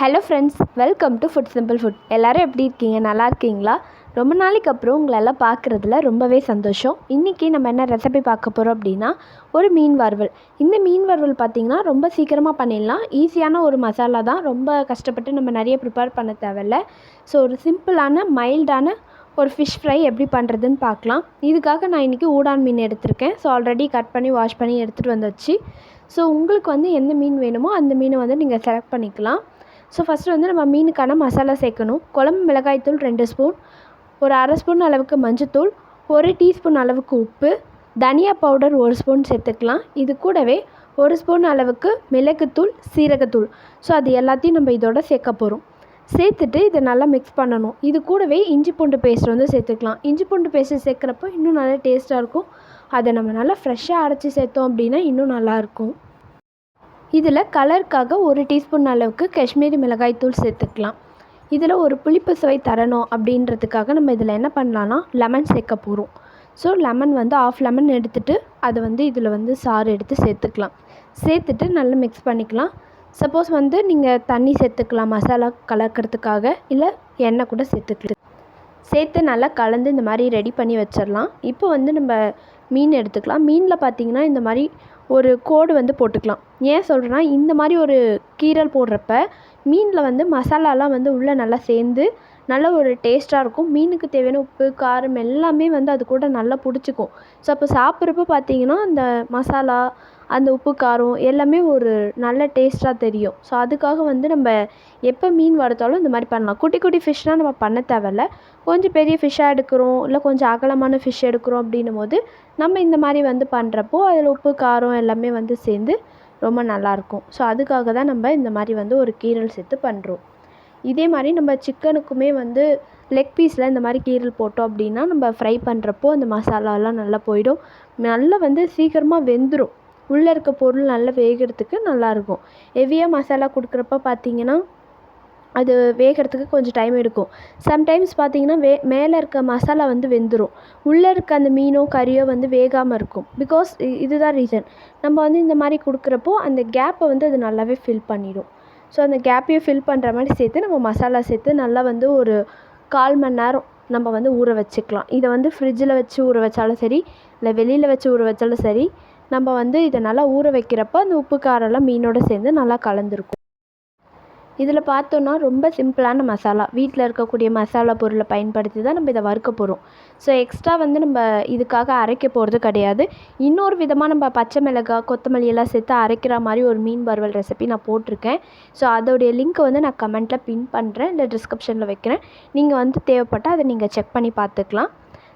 Hello friends, welcome to food simple food. எல்லோரும் எப்படி இருக்கீங்க? நல்லா இருக்கீங்களா? ரொம்ப நாளைக்கு அப்புறம் உங்களெல்லாம் பார்க்குறதுல ரொம்பவே சந்தோஷம். இன்றைக்கி நம்ம என்ன ரெசிபி பார்க்க போகிறோம் அப்படின்னா, ஒரு மீன் வறுவல். இந்த மீன் வறுவல் பார்த்திங்கன்னா ரொம்ப சீக்கிரமாக பண்ணிடலாம். ஈஸியான ஒரு மசாலா தான், ரொம்ப கஷ்டப்பட்டு நம்ம நிறைய ப்ரிப்பேர் பண்ண தேவையில்ல. ஸோ ஒரு சிம்பிளான மைல்டான ஒரு ஃபிஷ் ஃப்ரை எப்படி பண்ணுறதுன்னு பார்க்கலாம். இதுக்காக நான் இன்றைக்கி ஊடான் மீன் எடுத்திருக்கேன். ஸோ ஆல்ரெடி கட் பண்ணி வாஷ் பண்ணி எடுத்துகிட்டு வந்தாச்சு. ஸோ உங்களுக்கு வந்து எந்த மீன் வேணுமோ அந்த மீனை வந்து நீங்கள் செலக்ட் பண்ணிக்கலாம். ஸோ ஃபஸ்ட்டு வந்து நம்ம மீனுக்கான மசாலா சேர்க்கணும். குழம்பு மிளகாய்த்தூள் 2 ஸ்பூன், ஒரு அரை ஸ்பூன் அளவுக்கு மஞ்சத்தூள், 1 டீஸ்பூன் அளவுக்கு உப்பு, தனியா பவுடர் 1 ஸ்பூன் சேர்த்துக்கலாம். இது கூடவே 1 ஸ்பூன் அளவுக்கு மிளகுத்தூள், சீரகத்தூள். ஸோ அது எல்லாத்தையும் நம்ம இதோட சேர்க்க போகிறோம். சேர்த்துட்டு இதை நல்லா மிக்ஸ் பண்ணணும். இது கூடவே இஞ்சி பூண்டு பேஸ்ட் வந்து சேர்த்துக்கலாம். இஞ்சி பூண்டு பேஸ்ட்டு சேர்க்குறப்போ இன்னும் நல்லா டேஸ்ட்டாக இருக்கும். அதை நம்ம நல்லா ஃப்ரெஷ்ஷாக அரைச்சி சேர்த்தோம் அப்படின்னா இன்னும் நல்லாயிருக்கும். இதில் கலருக்காக 1 டீஸ்பூன் அளவுக்கு காஷ்மீரி மிளகாய் தூள் சேர்த்துக்கலாம். இதில் ஒரு புளிப்பு சுவை தரணும் அப்படின்றதுக்காக நம்ம இதில் என்ன பண்ணலான்னா லெமன் சேர்க்க போகிறோம். ஸோ லெமன் வந்து ஆஃப் லெமன் எடுத்துகிட்டு அதை வந்து இதில் வந்து சாறு எடுத்து சேர்த்துக்கலாம். சேர்த்துட்டு நல்லா மிக்ஸ் பண்ணிக்கலாம். சப்போஸ் வந்து நீங்கள் தண்ணி சேர்த்துக்கலாம் மசாலா கலக்கிறதுக்காக, இல்லை எண்ணெய் கூட சேர்த்துக்கலாம். சேர்த்து நல்லா கலந்து இந்த மாதிரி ரெடி பண்ணி வச்சிடலாம். இப்போ வந்து நம்ம மீன் எடுத்துக்கலாம். மீனில் பார்த்திங்கன்னா இந்த மாதிரி ஒரு கோடு வந்து போட்டுக்கலாம். ஏன் சொல்கிறேன்னா, இந்த மாதிரி ஒரு கீரல் போடுறப்ப மீனில் வந்து மசாலாலாம் வந்து உள்ளே நல்லா சேர்ந்து நல்ல ஒரு டேஸ்ட்டாக இருக்கும். மீனுக்கு தேவையான உப்பு, காரம் எல்லாமே வந்து அது கூட நல்லா பிடிச்சிக்கும். ஸோ அப்போ சாப்பிட்றப்ப பார்த்திங்கன்னா அந்த மசாலா, அந்த உப்பு, காரம் எல்லாமே ஒரு நல்ல டேஸ்ட்டாக தெரியும். ஸோ அதுக்காக வந்து நம்ம எப்போ மீன் வறுத்தாலும் இந்த மாதிரி பண்ணலாம். குட்டி குட்டி ஃபிஷ்னால் நம்ம பண்ண தேவையில்ல. கொஞ்சம் பெரிய ஃபிஷ்ஷாக எடுக்கிறோம், இல்லை கொஞ்சம் அகலமான ஃபிஷ் எடுக்கிறோம் அப்படின்னும் போது நம்ம இந்த மாதிரி வந்து பண்ணுறப்போ அதில் உப்பு, காரம் எல்லாமே வந்து சேர்ந்து ரொம்ப நல்லாயிருக்கும். ஸோ அதுக்காக தான் நம்ம இந்த மாதிரி வந்து ஒரு கீரல் சேர்த்து பண்ணுறோம். இதே மாதிரி நம்ம சிக்கனுக்குமே வந்து லெக் பீஸில் இந்த மாதிரி கீரல் போட்டோம் அப்படின்னா நம்ம ஃப்ரை பண்ணுறப்போ அந்த மசாலாலாம் நல்லா போயிடும். நல்லா வந்து சீக்கிரமாக வெந்துடும். உள்ளே இருக்க பொருள் நல்லா வேகிறதுக்கு நல்லாயிருக்கும். ஹெவியாக மசாலா கொடுக்குறப்ப பார்த்திங்கன்னா அது வேகிறதுக்கு கொஞ்சம் டைம் எடுக்கும். சம்டைம்ஸ் பார்த்திங்கன்னா மேலே இருக்க மசாலா வந்து வெந்துடும். உள்ளே இருக்க அந்த மீனோ கறியோ வந்து வேகாமல் இருக்கும். பிகாஸ் இதுதான் ரீசன். நம்ம வந்து இந்த மாதிரி கொடுக்குறப்போ அந்த கேப்பை வந்து அது நல்லாவே ஃபில் பண்ணிடும். ஸோ அந்த கேப்பையும் ஃபில் பண்ணுற மாதிரி சேர்த்து நம்ம மசாலா சேர்த்து நல்லா வந்து ஒரு 1/4 மணி நேரம் நம்ம வந்து ஊற வச்சுக்கலாம். இதை வந்து ஃப்ரிட்ஜில் வச்சு ஊற வச்சாலும் சரி, இல்லை வெளியில் வச்சு ஊற வச்சாலும் சரி, நம்ம வந்து இதை நல்லா ஊற வைக்கிறப்போ அந்த உப்பு காரெல்லாம் மீனோடு சேர்ந்து நல்லா கலந்துருக்கும். இதில் பார்த்தோன்னா ரொம்ப சிம்பிளான மசாலா, வீட்டில் இருக்கக்கூடிய மசாலா பொருளை பயன்படுத்தி தான் நம்ம இதை வறுக்க போகிறோம். ஸோ எக்ஸ்ட்ரா வந்து நம்ம இதுக்காக அரைக்க போகிறது கிடையாது. இன்னொரு விதமாக நம்ம பச்சை மிளகாய், கொத்தமல்லி எல்லாம் சேர்த்து அரைக்கிற மாதிரி ஒரு மீன் வறுவல் ரெசிபி நான் போட்டிருக்கேன். ஸோ அதோடைய லிங்க்கை வந்து நான் கமெண்ட்டில் பின் பண்ணுறேன், இல்லை டிஸ்கிரிப்ஷனில் வைக்கிறேன். நீங்கள் வந்து தேவைப்பட்டால் அதை நீங்கள் செக் பண்ணி பார்த்துக்கலாம்.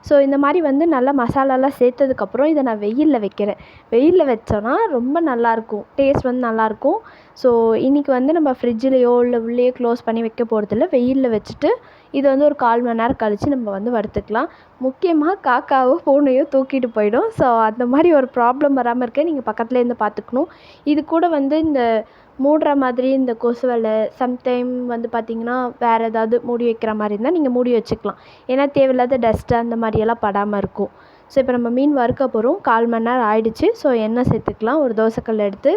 ஸோ இந்த மாதிரி வந்து நல்லா மசாலாலாம் சேர்த்ததுக்கப்புறம் இதை நான் வெயிலில் வைக்கிறேன். வெயிலில் வச்சோன்னா ரொம்ப நல்லாயிருக்கும், டேஸ்ட் வந்து நல்லாயிருக்கும். ஸோ இன்றைக்கி வந்து நம்ம ஃப்ரிட்ஜிலையோ இல்லை உள்ளேயோ க்ளோஸ் பண்ணி வைக்க போகிறதில்ல. வெயிலில் வச்சுட்டு இதை வந்து ஒரு 1/4 மணி நேரம் கழித்து நம்ம வந்து வறுத்துக்கலாம். முக்கியமாக காக்காவோ பூனையோ தூக்கிட்டு போயிடும். ஸோ அந்த மாதிரி ஒரு ப்ராப்ளம் வராமல் இருக்க நீங்கள் பக்கத்துலேருந்து பார்த்துக்கணும். இது கூட வந்து இந்த மூடுற மாதிரி இந்த கொசு வலை, சம்டைம் வந்து பார்த்திங்கன்னா வேறு ஏதாவது மூடி வைக்கிற மாதிரி இருந்தால் நீங்கள் மூடி வச்சுக்கலாம். ஏன்னா தேவையில்லாத டஸ்ட்டு அந்த மாதிரியெல்லாம் படாமல் இருக்கும். ஸோ இப்போ நம்ம மீன் வறுக்க போகிறோம். 1/4 மணி நேரம் ஆயிடுச்சு. ஸோ எண்ணெய் சேர்த்துக்கலாம். ஒரு தோசைக்கல் எடுத்து,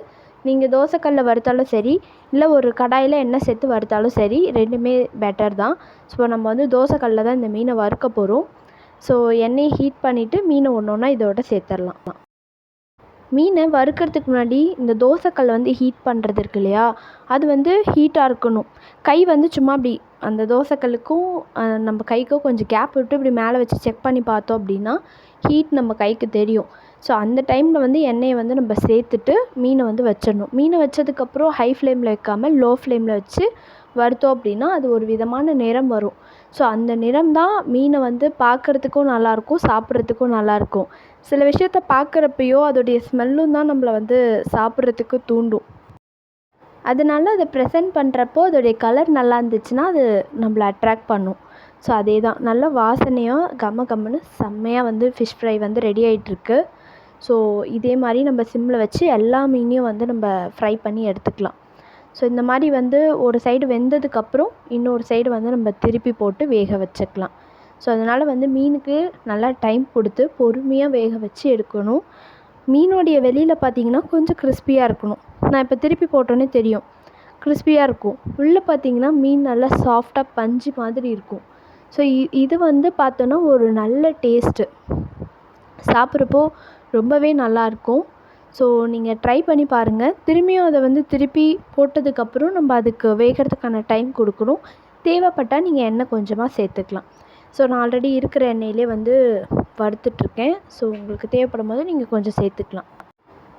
நீங்கள் தோசைக்கல்லில் வறுத்தாலும் சரி, இல்லை ஒரு கடாயில் எண்ணெய் சேர்த்து வறுத்தாலும் சரி, ரெண்டுமே பெட்டர் தான். ஸோ நம்ம வந்து தோசைக்கல்லில் தான் இந்த மீனை வறுக்க போகிறோம். ஸோ எண்ணெயை ஹீட் பண்ணிவிட்டு மீனை ஒன்று ஒன்றா இதோட சேர்த்துடலாம். மீனை வறுக்கிறதுக்கு முன்னாடி இந்த தோசைக்கல் வந்து ஹீட் பண்ணுறது இருக்கு இல்லையா, அது வந்து ஹீட்டாக இருக்கணும். கை வந்து சும்மா அப்படி அந்த தோசைக்கல்லுக்கும் நம்ம கைக்கும் கொஞ்சம் கேப் விட்டு இப்படி மேலே வச்சு செக் பண்ணி பார்த்தோம் அப்படின்னா ஹீட் நம்ம கைக்கு தெரியும். ஸோ அந்த டைமில் வந்து எண்ணெயை வந்து நம்ம சேர்த்துட்டு மீனை வந்து வச்சிடணும். மீனை வச்சதுக்கப்புறம் ஹை ஃப்ளேமில் வைக்காமல் லோ ஃப்ளேமில் வச்சு வறுத்தோம் அப்படின்னா அது ஒரு விதமான நிறம் வரும். ஸோ அந்த நிறம் தான் மீனை வந்து பார்க்குறதுக்கும் நல்லாயிருக்கும், சாப்பிட்றதுக்கும் நல்லாயிருக்கும். சில விஷயத்த பார்க்குறப்பையோ அதோடைய ஸ்மெல்லும் தான் நம்மளை வந்து சாப்பிட்றதுக்கு தூண்டும். அதனால அதை ப்ரெசென்ட் பண்ணுறப்போ அதோடைய கலர் நல்லா இருந்துச்சுன்னா அது நம்மளை அட்ராக்ட் பண்ணும். ஸோ அதே தான் நல்ல வாசனையாக கம்ம கம்முன்னு செம்மையாக வந்து ஃபிஷ் ஃப்ரை வந்து ரெடி ஆகிட்டுருக்கு. ஸோ இதே மாதிரி நம்ம சிம்மில் வச்சு எல்லா மீனையும் வந்து நம்ம ஃப்ரை பண்ணி எடுத்துக்கலாம். ஸோ இந்த மாதிரி வந்து ஒரு சைடு வெந்ததுக்கப்புறம் இன்னொரு சைடு வந்து நம்ம திருப்பி போட்டு வேக வச்சுக்கலாம். ஸோ அதனால் வந்து மீனுக்கு நல்லா டைம் கொடுத்து பொறுமையாக வேக வச்சு எடுக்கணும். மீனுடைய வெளியில் பார்த்திங்கன்னா கொஞ்சம் கிறிஸ்பியாக இருக்கணும். நான் இப்போ திருப்பி போட்டோன்னே தெரியும் கிறிஸ்பியாக இருக்கும். உள்ளே பார்த்தீங்கன்னா மீன் நல்லா சாஃப்டாக பஞ்சு மாதிரி இருக்கும். ஸோ இது வந்து பார்த்தோன்னா ஒரு நல்ல டேஸ்ட்டு. சாப்பிட்றப்போ ரொம்பவே நல்லாயிருக்கும். ஸோ நீங்கள் ட்ரை பண்ணி பாருங்கள். திரும்பியும் அதை வந்து திருப்பி போட்டதுக்கப்புறம் நம்ம அதுக்கு வேகிறதுக்கான டைம் கொடுக்கணும். தேவைப்பட்டால் நீங்கள் எண்ணெய் கொஞ்சமாக சேர்த்துக்கலாம். ஸோ நான் ஆல்ரெடி இருக்கிற எண்ணெயிலே வந்து வறுத்துட்ருக்கேன். ஸோ உங்களுக்கு தேவைப்படும் போது நீங்கள் கொஞ்சம் சேர்த்துக்கலாம்.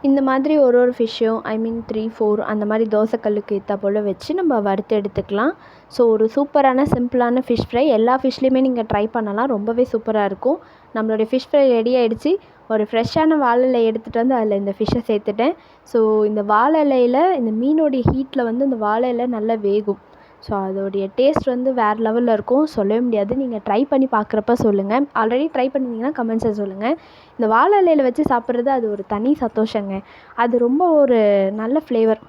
இந்த மாதிரி ஒரு ஃபிஷ்ஷும் 3, 4 அந்த மாதிரி தோசைக்கல்லுக்கு ஏற்றா போல் வச்சு நம்ம வறுத்து எடுத்துக்கலாம். ஸோ ஒரு சூப்பரான சிம்பிளான ஃபிஷ் ஃப்ரை எல்லா ஃபிஷ்லேயுமே நீங்கள் ட்ரை பண்ணலாம். ரொம்பவே சூப்பராக இருக்கும். நம்மளுடைய ஃபிஷ் ஃப்ரை ரெடி ஆகிடுச்சு. ஒரு ஃப்ரெஷ்ஷான வாழை இலை எடுத்துகிட்டு வந்து அதில் இந்த ஃபிஷ்ஷை சேர்த்துட்டேன். ஸோ இந்த வாழை இலையில் இந்த மீனோடைய ஹீட்டில் வந்து இந்த வாழை இலை நல்லா வேகும். ஸோ அதோடைய டேஸ்ட் வந்து வேறு லெவலில் இருக்கும். சொல்லவே முடியாது. நீங்கள் ட்ரை பண்ணி பார்க்குறப்ப சொல்லுங்கள். ஆல்ரெடி ட்ரை பண்ணியிருந்தீங்கன்னா கமெண்ட்ஸில் சொல்லுங்கள். இந்த வாழை இலையில் வச்சு சாப்பிட்றது அது ஒரு தனி சந்தோஷங்க. அது ரொம்ப ஒரு நல்ல ஃப்ளேவர்.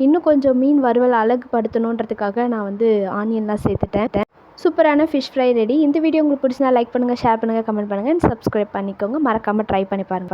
இன்னும் கொஞ்சம் மீன் வறுவல் அழகுபடுத்தணுன்றதுக்காக நான் வந்து ஆனியன்லாம் சேர்த்துட்டேன். சூப்பரான ஃபிஷ் ஃப்ரை ரெடி. இந்த வீடியோ உங்களுக்கு பிடிச்சினா லைக் பண்ணுங்கள், ஷேர் பண்ணுங்கள், கமெண்ட் பண்ணுங்கள், அண்ட் சப்ஸ்கிரைப் பண்ணிக்கோங்க. மறக்காமல் ட்ரை பண்ணி பாருங்கள்.